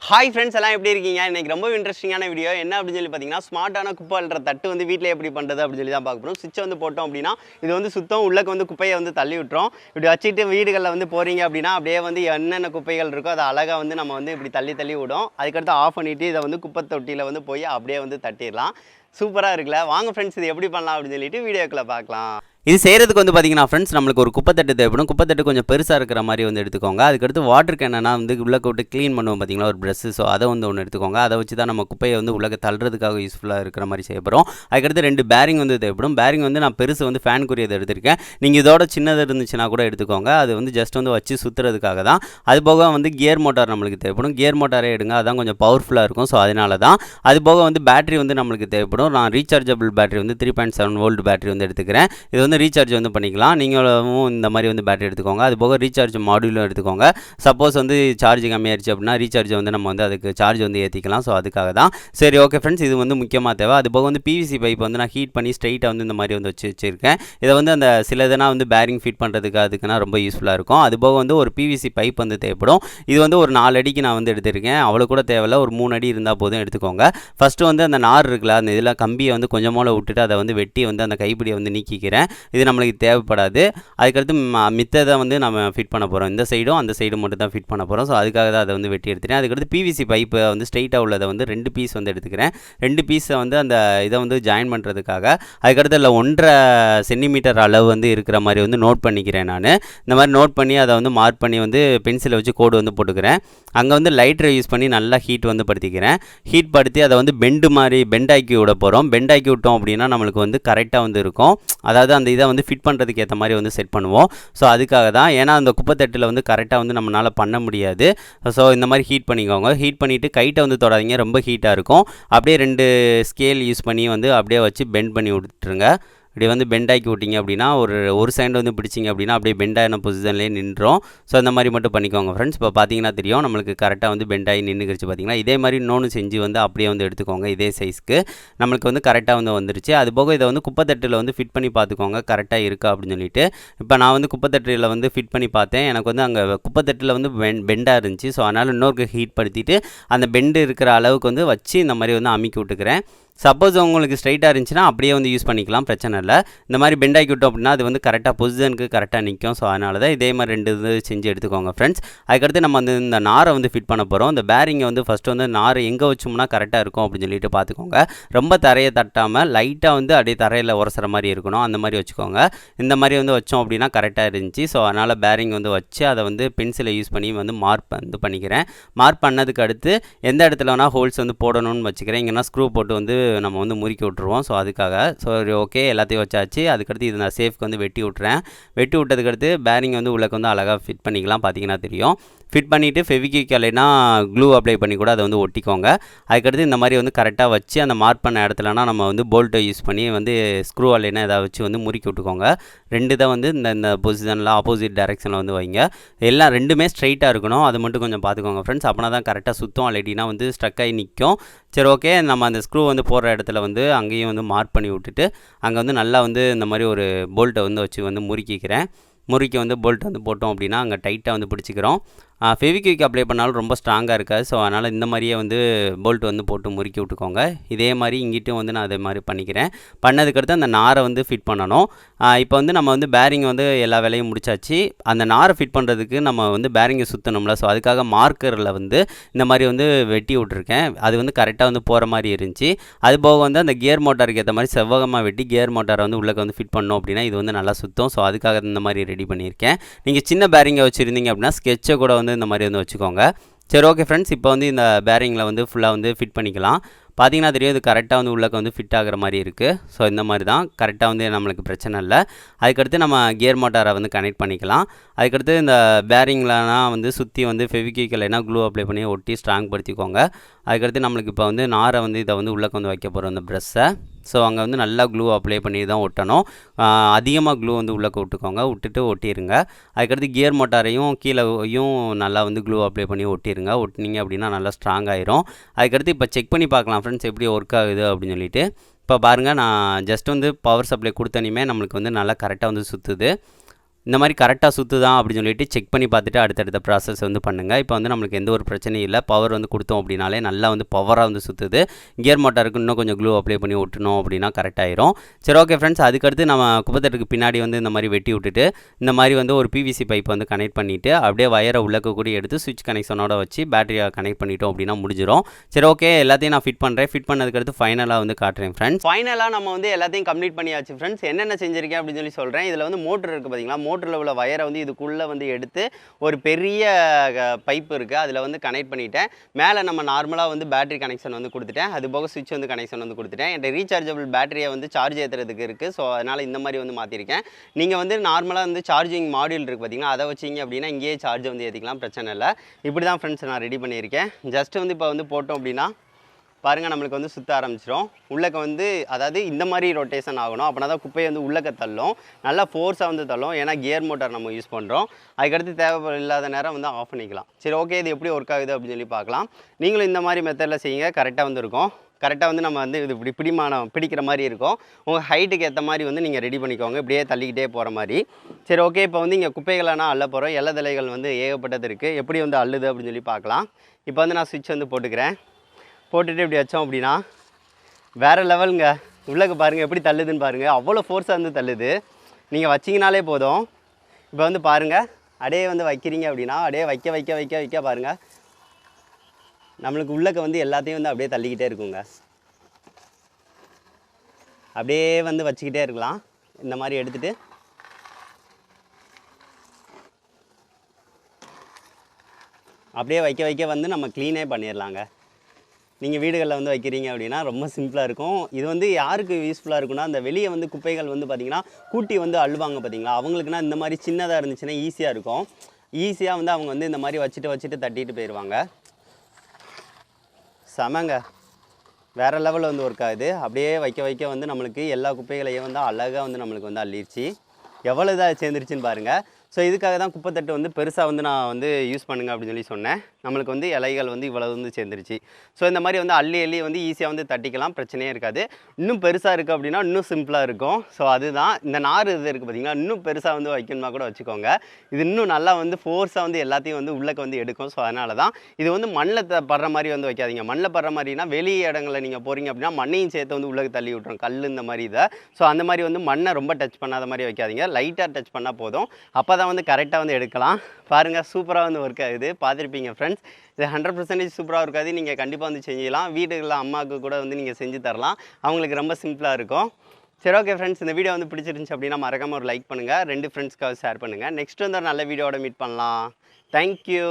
Hi friends எல்லாம் எப்படி இருக்கீங்க? இன்னைக்கு ரொம்ப இன்ட்ரெஸ்டிங்கான வீடியோ என்ன அப்படின்னு சொல்லி பார்த்தீங்கன்னா, ஸ்மார்ட்டான குப்பை அள்ளுற தட்டு வந்து வீட்டில் எப்படி பண்ணுறது அப்படின்னு சொல்லி தான் பார்க்க போகிறோம். சுவிட்சை வந்து போட்டோம் அப்படின்னா இது வந்து சுத்தம் உள்ளக்கு வந்து குப்பையை வந்து தள்ளி விட்டுரும். இப்படி வச்சுட்டு வீடுகளில் வந்து போகிறீங்க அப்படின்னா அப்படியே வந்து என்னென்ன குப்பைகள் இருக்கோ அதை அழகாக வந்து நம்ம வந்து இப்படி தள்ளி தள்ளி விடும். அதுக்கடுத்து ஆஃப் பண்ணிவிட்டு இதை வந்து குப்பை தொட்டியில் வந்து போய் அப்படியே வந்து தட்டிடலாம். சூப்பராக இருக்குல்ல? வாங்க ஃப்ரெண்ட்ஸ் இது எப்படி பண்ணலாம் அப்படின்னு சொல்லிட்டு வீடியோக்குள்ளே பார்க்கலாம். இது செய்கிறதுக்கு வந்து பார்த்தீங்கன்னா ஃப்ரெண்ட்ஸ் நம்மளுக்கு ஒரு குப்பைத்தட்டு தேவைப்படும். குப்பைத்தட்டு கொஞ்சம் பெருசாக இருக்கிற மாதிரி வந்து எடுத்துக்கோங்க. அதுக்கடுத்து வாட்டர் கேனா வந்து உள்ளே விட்டு க்ளீன் பண்ணுவோம் பார்த்தீங்களா ஒரு ப்ரெஷ்ஷு. ஸோ அதை வந்து ஒன்று எடுத்துக்கோங்க. அதை வச்சு தான் நம்ம குப்பையை வந்து உள்ளே தள்ளுறதுக்காக யூஸ்ஃபுல்லாக இருக்கிற மாதிரி செய்ய போகிறோம். அதுக்கடுத்து 2 பேரிங் வந்து தேவைப்படும். பேரிங் வந்து நான் பெருசு வந்து ஃபேனுக்குரியதை எடுத்திருக்கேன். நீங்கள் இதோட சின்னது இருந்துச்சுன்னா கூட எடுத்துக்கோங்க. அது வந்து ஜஸ்ட் வந்து வச்சு சுற்றுறதுக்காக தான். அது போக வந்து கியர் மோட்டார் நம்மளுக்கு தேவைப்படும். கியர் மோட்டாரே எடுங்க, அதான் கொஞ்சம் பவர்ஃபுல்லாக இருக்கும். ஸோ அதனால தான். அது போக வந்து பேட்டரி வந்து நம்மளுக்கு தேவைப்படும். நான் ரீசார்ஜபிள் பேட்டரி வந்து 3.7 வோல்ட் பேட்டரி வந்து எடுத்துக்கிறேன். இது வந்து ரீசார்ஜ் வந்து பண்ணிக்கலாம். நீங்களும் இந்த மாதிரி வந்து பேட்டரி எடுத்துக்கோங்க. அது போக ரீசார்ஜ் மாடியூலும் எடுத்துக்கோங்க. சப்போஸ் வந்து சார்ஜ் கம்மியாயிருச்சு அப்படின்னா ரீசார்ஜ் வந்து நம்ம வந்து அதுக்கு சார்ஜ் வந்து ஏற்றிக்கலாம். ஸோ அதுக்காக தான். சரி ஓகே ஃப்ரெண்ட்ஸ், இது வந்து முக்கியமாக தேவை. அது போக வந்து பிவிசி பைப் வந்து நான் ஹீட் பண்ணி ஸ்ட்ரைட்டாக வந்து இந்த மாதிரி வந்து வச்சுருக்கேன். இதை வந்து அந்த சில இதனா வந்து பேரிங் ஃபிட் பண்ணுறதுக்கு அதுக்குன்னா ரொம்ப யூஸ்ஃபுல்லாக இருக்கும். அது போக வந்து ஒரு பிவிசி பைப் வந்து தேவைப்படும். இது வந்து ஒரு 4 அடிக்கு நான் வந்து எடுத்திருக்கேன். அவ்வளோ கூட தேவையில்ல, ஒரு 3 அடி இருந்தால் போதும் எடுத்துக்கோங்க. ஃபஸ்ட்டு வந்து அந்த நார் இருக்குல்ல, அந்த இதில் கம்பியை வந்து கொஞ்சமோல விட்டுட்டு அதை வந்து வெட்டி வந்து அந்த கைப்பிடியை வந்து நீக்கிக்கிறேன். இது நம்மளுக்கு தேவைப்படாது. அதுக்கடுத்து மித்ததை வந்து நம்ம ஃபிட் பண்ண போகிறோம். இந்த சைடும் அந்த சைடும் மட்டும் தான் ஃபிட் பண்ண போகிறோம். ஸோ அதுக்காக தான் அதை வந்து வெட்டி எடுத்துட்டேன். அதுக்கடுத்து பிவிசி பைப்பை வந்து ஸ்ட்ரைட்டாக உள்ளதை வந்து 2 பீஸ் வந்து எடுத்துக்கிறேன். 2 பீஸை வந்து அந்த இதை வந்து ஜாயின் பண்ணுறதுக்காக. அதுக்கடுத்து இல்லை 1.5 சென்டிமீட்டர் அளவு வந்து இருக்கிற மாதிரி வந்து நோட் பண்ணிக்கிறேன் நான். இந்த மாதிரி நோட் பண்ணி அதை வந்து மார்க் பண்ணி வந்து பென்சிலை வச்சு கோடு வந்து போட்டுக்கிறேன். அங்கே வந்து லைட்டரை யூஸ் பண்ணி நல்லா ஹீட் வந்து படுத்திக்கிறேன். ஹீட் படுத்தி அதை வந்து பெண்ட் ஆக்கி விட போகிறோம். பெண்ட் ஆக்கி விட்டோம் அப்படின்னா நம்மளுக்கு வந்து கரெக்டாக வந்து இருக்கும். அதாவது அந்த இதை வந்து ஃபிட் பண்ணுறதுக்கு ஏற்ற மாதிரி வந்து செட் பண்ணுவோம். ஸோ அதுக்காக தான். ஏன்னா அந்த குப்பைத்தட்டில் வந்து கரெக்டாக வந்து நம்மளால் பண்ண முடியாது. ஸோ இந்த மாதிரி ஹீட் பண்ணிக்கோங்க. ஹீட் பண்ணிவிட்டு கைட்டை வந்து தொடாதீங்க, ரொம்ப ஹீட்டாக இருக்கும். அப்படியே 2 ஸ்கேல் யூஸ் பண்ணி வந்து அப்படியே வச்சு பெண்ட் பண்ணி விட்டுருங்க. இப்படி வந்து பெண்ட் ஆக்கி விட்டிங்க அப்படின்னா ஒரு சைடு வந்து பிடிச்சிங்க அப்படின்னா அப்படியே பெண்டாயின பொசிஷன்லேயே நின்றோம். ஸோ அந்த மாதிரி மட்டும் பண்ணிக்கோங்க ஃப்ரெண்ட்ஸ். இப்போ பார்த்தீங்கன்னா தெரியும் நம்மளுக்கு கரெக்டாக வந்து பெண்டாகி நின்றுக்கிடுச்சு பார்த்தீங்களா. இதே மாதிரி இன்னொன்று செஞ்சு வந்து அப்படியே வந்து எடுத்துக்கோங்க. இதே சைஸ்க்கு நம்மளுக்கு வந்து கரெக்டாக வந்து வந்துருச்சு. அது போக இதை வந்து குப்பைத்தட்டில் வந்து ஃபிட் பண்ணி பார்த்துக்கோங்க கரெக்டாக இருக்கா அப்படின்னு சொல்லிட்டு. இப்போ நான் வந்து குப்பைத்தட்டில் வந்து ஃபிட் பண்ணி பார்த்தேன். எனக்கு வந்து அங்கே குப்பைத்தட்டில் வந்து பெண்டாக இருந்துச்சு. ஸோ அதனால் இன்னொரு ஹீட் படுத்திட்டு அந்த பெண்டு இருக்கிற அளவுக்கு வந்து வச்சு இந்த மாதிரி வந்து அமுக்கி விட்டுக்கிறேன். சப்போஸ் உங்களுக்கு ஸ்ட்ரைட்டாக இருந்துச்சுன்னா அப்படியே வந்து யூஸ் பண்ணிக்கலாம், பிரச்சனை இல்லை. இந்த மாதிரி பெண்டாக்கி விட்டோம் அப்படின்னா அது வந்து கரெக்டாக பொசிஷனுக்கு கரெக்டாக நிற்கும். ஸோ அதனால தான் இதே மாதிரி 2 இது செஞ்சு எடுத்துக்கோங்க ஃப்ரெண்ட்ஸ். அதுக்கடுத்து நம்ம வந்து இந்த நாரை வந்து ஃபிட் பண்ண போகிறோம். இந்த பேரிங்கை வந்து ஃபஸ்ட்டு வந்து நார் எங்கே வச்சோம்னா கரெக்டாக இருக்கும் அப்படின்னு சொல்லிட்டு பார்த்துக்கோங்க. ரொம்ப தரையை தட்டாமல் லைட்டாக வந்து அப்படியே தரையில் உரசுற மாதிரி இருக்கணும், அந்த மாதிரி வச்சுக்கோங்க. இந்த மாதிரி வந்து வச்சோம் அப்படின்னா கரெக்டாக இருந்துச்சு. ஸோ அதனால் பேரிங் வந்து வச்சு அதை வந்து பென்சிலை யூஸ் பண்ணி வந்து மார்க் வந்து பண்ணிக்கிறேன். மார்க் பண்ணதுக்கு அடுத்து எந்த இடத்துல வேணால் ஹோல்ஸ் வந்து போடணும்னு வச்சுக்கிறேன். இங்கன்னா ஸ்க்ரூ போட்டு வந்து நம்ம வந்து முறுக்கி விட்ருவோம். ஸோ அதுக்காக. ஸோ ஓகே, எல்லாத்தையும் வச்சாச்சு. அதுக்கடுத்து இது நான் சேஃப்க்கு வந்து வெட்டி விட்றேன். வெட்டி விட்டதுக்கடுத்து பேரிங் வந்து உள்ளக்கு வந்து அழகாக ஃபிட் பண்ணிக்கலாம். பார்த்தீங்கன்னா தெரியும். ஃபிட் பண்ணிவிட்டு ஃபெவிக்விக் இல்லைன்னா க்ளூ அப்ளை பண்ணி கூட அதை வந்து ஒட்டிக்கோங்க. அதுக்கடுத்து இந்த மாதிரி வந்து கரெக்டாக வச்சு அந்த மார்க் பண்ண இடத்துலனா நம்ம வந்து போல்ட்டை யூஸ் பண்ணி வந்து ஸ்க்ரூ இல்லைன்னா எதாவது வச்சு வந்து முறுக்கி விட்டுக்கோங்க. 2 தான் வந்து இந்த பொசிஷனில் ஆப்போசிட் டைரெக்ஷனில் வந்து வைங்க. எல்லாம் 2மே ஸ்ட்ரைட்டாக இருக்கணும். அது மட்டும் கொஞ்சம் பார்த்துக்கோங்க ஃப்ரெண்ட்ஸ். அப்படின்னா தான் கரெக்டாக சுத்தம், இல்லாட்டினா வந்து ஸ்ட்ரக் ஆகி நிற்கும். சரி ஓகே, நம்ம அந்த ஸ்க்ரூ வந்து போடுற இடத்துல வந்து அங்கேயும் வந்து மார்க் பண்ணி விட்டுட்டு அங்கே வந்து நல்லா வந்து இந்த மாதிரி ஒரு போல்ட்டை வந்து வச்சு வந்து முறுக்கிக்கிறேன். முறுக்கி வந்து போல்ட் வந்து போட்டோம் அப்படின்னா அங்கே டைட்டாக வந்து பிடிச்சிக்கிறோம். ஃபெவிக்விக் அப்ளை பண்ணாலும் ரொம்ப ஸ்ட்ராங்காக இருக்காது. ஸோ அதனால் இந்த மாதிரியே வந்து போல்ட் வந்து போட்டு முறுக்கி விட்டுக்கோங்க. இதே மாதிரி இங்கிட்டும் வந்து நான் அதே மாதிரி பண்ணிக்கிறேன். பண்ணதுக்கடுத்து அந்த நாரை வந்து ஃபிட் பண்ணணும். இப்போ வந்து நம்ம வந்து பேரிங் வந்து எல்லா வேலையும் முடிச்சாச்சு. அந்த நாரை ஃபிட் பண்ணுறதுக்கு நம்ம வந்து பேரிங்கை சுற்றணும்ல. ஸோ அதுக்காக மார்க்கரில் வந்து இந்த மாதிரி வந்து வெட்டி விட்ருக்கேன். அது வந்து கரெக்டாக வந்து போகிற மாதிரி இருந்துச்சு. அது போக வந்து அந்த கியர் மோட்டாருக்கு ஏற்ற மாதிரி செவ்வகமாக வெட்டி கியர் மோட்டாரை வந்து உள்ளே வந்து ஃபிட் பண்ணோம் அப்படின்னா இது வந்து நல்லா சுத்தம். ஸோ அதுக்காக இந்த மாதிரி ரெடி பண்ணியிருக்கேன். நீங்கள் சின்ன பேரிங்கை வச்சுருந்தீங்க அப்படின்னா ஸ்கெட்சை கூட வந்து இந்த மாதிரி வந்து வச்சுக்கோங்க. சரி ஓகே ஃப்ரெண்ட்ஸ், இப்போ வந்து இந்த பேரிங்கில் வந்து ஃபுல்லாக வந்து ஃபிட் பண்ணிக்கலாம். பார்த்தீங்கன்னா தெரியும் இது கரெக்டாக வந்து உள்ளக்க வந்து ஃபிட் ஆகிற மாதிரி இருக்குது. ஸோ இந்த மாதிரி தான் கரெக்டாக வந்து நம்மளுக்கு பிரச்சனை இல்லை. அதுக்கடுத்து நம்ம கியர் மோட்டாரை வந்து கனெக்ட் பண்ணிக்கலாம். அதுக்கடுத்து இந்த பேரிங்லலாம் வந்து சுற்றி வந்து ஃபெவிக்விக் இல்லைன்னா க்ளூ அப்ளை பண்ணி ஒட்டி ஸ்ட்ராங் படுத்திக்கோங்க. அதுக்கடுத்து நம்மளுக்கு இப்போ வந்து நாரை வந்து இதை வந்து உள்ளக்க வந்து வைக்க போகிறோம் இந்த ப்ரெஷ்ஷை. ஸோ அங்கே வந்து நல்லா க்ளூ அப்ளை பண்ணி தான் ஒட்டணும். அதிகமாக க்ளூ வந்து உள்ளக்க விட்டுக்கோங்க, விட்டுட்டு ஒட்டிடுங்க. அதுக்கடுத்து கியர் மோட்டாரையும் கீழேயும் நல்லா வந்து க்ளூ அப்ளை பண்ணி ஒட்டிடுங்க. ஒட்டினீங்க அப்படின்னா நல்லா ஸ்ட்ராங் ஆயிரும். அதுக்கடுத்து இப்போ செக் பண்ணி பார்க்கலாம் ஃப்ரெண்ட்ஸ் எப்படி ஒர்க் ஆகுது அப்படின்னு சொல்லிட்டு. இப்போ பாருங்கள், நான் ஜஸ்ட் வந்து பவர் சப்ளை கொடுத்தனையுமே நம்மளுக்கு வந்து நல்லா கரெக்டாக வந்து சுற்றுது. இந்த மாதிரி கரெக்டாக சுற்றுதான் அப்படின்னு சொல்லிட்டு செக் பண்ணி பார்த்துட்டு அடுத்தடுத்த ப்ராசஸ் வந்து பண்ணுங்கள். இப்போ வந்து நம்மளுக்கு எந்த ஒரு பிரச்சனையும் இல்லை. பவர் வந்து கொடுத்தோம் அப்படின்னாலே நல்லா வந்து பவராக வந்து சுற்றுது. கியர் மோட்டாருக்கு இன்னும் கொஞ்சம் க்ளூ அப்ளை பண்ணி விட்டணும் அப்படின்னா கரெக்டாயிரும். சரி ஓகே ஃப்ரெண்ட்ஸ், அதுக்கடுத்து நம்ம குப்பைத்தட்டுக்கு பின்னாடி வந்து இந்த மாதிரி வெட்டி விட்டுட்டு இந்த மாதிரி வந்து ஒரு பிவிசி பைப் வந்து கனெக்ட் பண்ணிவிட்டு அப்படியே வயரை உள்ளக்க கூட எடுத்து சுவிட்ச் கனெக்ஷனோட வச்சு பேட்டரியை கனெக்ட் பண்ணிட்டோம் அப்படின்னா முடிஞ்சிடும். சரி ஓகே, எல்லாத்தையும் நான் ஃபிட் பண்ணுறேன். ஃபிட் பண்ணதுக்கடுத்து ஃபைனலாக வந்து காட்டுறேன் ஃப்ரெண்ட்ஸ். ஃபைனலாக நம்ம வந்து எல்லாத்தையும் கம்ப்ளீட் பண்ணியாச்சு ஃப்ரெண்ட்ஸ். என்னென்ன செஞ்சிருக்கேன் அப்படின்னு சொல்லி சொல்கிறேன். இதில் வந்து மோட்டர் இருக்குது பார்த்தீங்களா, மோட்டரில் உள்ள வயரை வந்து இதுக்குள்ளே வந்து எடுத்து ஒரு பெரிய பைப்பு இருக்குது அதில் வந்து கனெக்ட் பண்ணிவிட்டேன். மேலே நம்ம நார்மலாக வந்து பேட்டரி கனெக்ஷன் வந்து கொடுத்துட்டேன். அது போக சுவிட்ச் வந்து கனெக்ஷன் வந்து கொடுத்துட்டேன். என் ரீசார்ஜபிள் பேட்டரியை வந்து சார்ஜ் ஏற்றுறதுக்கு இருக்குது. ஸோ அதனால் இந்த மாதிரி வந்து மாற்றிருக்கேன். நீங்கள் வந்து நார்மலாக வந்து சார்ஜிங் மாடியூல் இருக்குது பார்த்தீங்கன்னா, அதை வச்சிங்க அப்படின்னா இங்கேயே சார்ஜ் வந்து ஏற்றிக்கலாம், பிரச்சனை இல்லை. இப்படி தான் ஃப்ரெண்ட்ஸ் நான் ரெடி பண்ணியிருக்கேன். ஜஸ்ட் வந்து இப்போ வந்து போட்டோம் அப்படின்னா பாருங்கள் நம்மளுக்கு வந்து சுற்ற ஆரம்பிச்சிடும். உள்ளக்க வந்து அதாவது இந்த மாதிரி ரொட்டேஷன் ஆகணும். அப்படின்னா தான் குப்பையை வந்து உள்ளக்க தள்ளும், நல்லா ஃபோர்ஸாக வந்து தள்ளும். ஏன்னா கியர் மோட்டார் நம்ம யூஸ் பண்ணுறோம். அதுக்கடுத்து தேவை இல்லாத நேரம் வந்து ஆஃப் பண்ணிக்கலாம். சரி ஓகே, இது எப்படி ஒர்க் ஆகுது அப்படின்னு சொல்லி பார்க்கலாம். நீங்களும் இந்த மாதிரி மெத்தடில் செய்யுங்க, கரெக்டாக வந்து இருக்கும். கரெக்டாக வந்து நம்ம வந்து இது இப்படி பிடிக்கிற மாதிரி இருக்கும். உங்கள் ஹைட்டுக்கு ஏற்ற மாதிரி வந்து நீங்கள் ரெடி பண்ணிக்கோங்க, இப்படியே தள்ளிக்கிட்டே போகிற மாதிரி. சரி ஓகே, இப்போ வந்து இங்கே குப்பைகளானா அள்ள போகிறோம். இலைதலைகள் வந்து ஏகப்பட்டது இருக்குது. எப்படி வந்து அள்ளுது அப்படின்னு சொல்லி பார்க்கலாம். இப்போ வந்து நான் சுவிட்ச் வந்து போட்டுக்கிறேன். போட்டுட்டு இப்படி வச்சோம் அப்படின்னா வேறு லெவலுங்க. உள்ளக்கு பாருங்கள் எப்படி தள்ளுதுன்னு பாருங்கள், அவ்வளோ ஃபோர்ஸாக வந்து தள்ளுது. நீங்கள் வச்சிங்கனாலே போதும். இப்போ வந்து பாருங்கள், அப்படியே வந்து வைக்கிறீங்க அப்படின்னா அப்படியே வைக்க வைக்க வைக்க வைக்க பாருங்கள் நம்மளுக்கு உள்ளக்க வந்து எல்லாத்தையும் வந்து அப்படியே தள்ளிக்கிட்டே இருக்குங்க. அப்படியே வந்து வச்சுக்கிட்டே இருக்கலாம். இந்த மாதிரி எடுத்துகிட்டு அப்படியே வைக்க வைக்க வந்து நம்ம க்ளீனே பண்ணிடலாங்க. நீங்கள் வீடுகளில் வந்து வைக்கிறீங்க அப்படின்னா ரொம்ப சிம்பிளாக இருக்கும். இது வந்து யாருக்கு யூஸ்ஃபுல்லாக இருக்குன்னா, அந்த வெளியே வந்து குப்பைகள் வந்து பார்த்திங்கன்னா கூட்டி வந்து அள்ளுவாங்க பார்த்தீங்களா, அவங்களுக்குனா இந்த மாதிரி சின்னதாக இருந்துச்சுன்னா ஈஸியாக இருக்கும். ஈஸியாக வந்து அவங்க வந்து இந்த மாதிரி வச்சுட்டு தட்டிட்டு போயிடுவாங்க. செமங்க, வேறு லெவலில் வந்து ஒர்க் ஆகுது. அப்படியே வைக்க வைக்க வந்து நம்மளுக்கு எல்லா குப்பைகளையும் வந்து அழகாக வந்து நம்மளுக்கு வந்து அள்ளிடுச்சு. எவ்வளோ இதாக சேர்ந்துருச்சுன்னு பாருங்கள். ஸோ இதுக்காக தான் குப்பைத்தட்டு வந்து பெருசாக வந்து நான் வந்து யூஸ் பண்ணுங்க அப்படின்னு சொல்லி சொன்னேன். நம்மளுக்கு வந்து இலைகள் வந்து இவ்வளோ வந்து சேர்ந்துருச்சு. ஸோ இந்த மாதிரி வந்து அள்ளி வந்து ஈஸியாக வந்து தட்டிக்கலாம், பிரச்சனையே இருக்காது. இன்னும் பெருசாக இருக்குது அப்படின்னா இன்னும் சிம்பிளாக இருக்கும். ஸோ அதுதான் இந்த நார் இது இருக்குது பார்த்தீங்கன்னா, இன்னும் பெருசாக வந்து வைக்கணுமா கூட வச்சுக்கோங்க. இது இன்னும் நல்லா வந்து ஃபோர்ஸாக வந்து எல்லாத்தையும் வந்து உள்ளக்க வந்து எடுக்கும். ஸோ அதனால தான் இது வந்து மண்ணில் படுற மாதிரி வந்து வைக்காதீங்க. மண்ணில் படுற மாதிரினா வெளி இடங்களில் நீங்கள் போகிறீங்க அப்படின்னா மண்ணையும் சேர்த்து வந்து உள்ளக்கு தள்ளி விட்டுரும், கல் இந்த மாதிரி இதை. ஸோ அந்த மாதிரி வந்து மண்ணை ரொம்ப டச் பண்ணாத மாதிரி வைக்காதீங்க, லைட்டாக டச் பண்ணால் போதும். அப்போ தான் வந்து கரெக்டாக வந்து எடுக்கலாம். பாருங்கள் சூப்பராக வந்து ஒர்க் ஆகுது, பார்த்துருப்பீங்க ஃப்ரெண்ட்ஸ். இது 100% சூப்பராக இருக்காது. நீங்கள் கண்டிப்பாக வந்து செஞ்சிடலாம். வீடுகளில் அம்மாவுக்கு கூட வந்து நீங்கள் செஞ்சு தரலாம், அவங்களுக்கு ரொம்ப சிம்பிளாக இருக்கும். சரி ஓகே ஃப்ரெண்ட்ஸ், இந்த வீடியோ வந்து பிடிச்சிருந்துச்சு அப்படின்னா மறக்காமல் ஒரு லைக் பண்ணுங்கள், 2 ஃப்ரெண்ட்ஸ்க்காக ஷேர் பண்ணுங்கள். நெக்ஸ்ட் வந்து ஒரு நல்ல வீடியோவோட மீட் பண்ணலாம். தேங்க்யூ.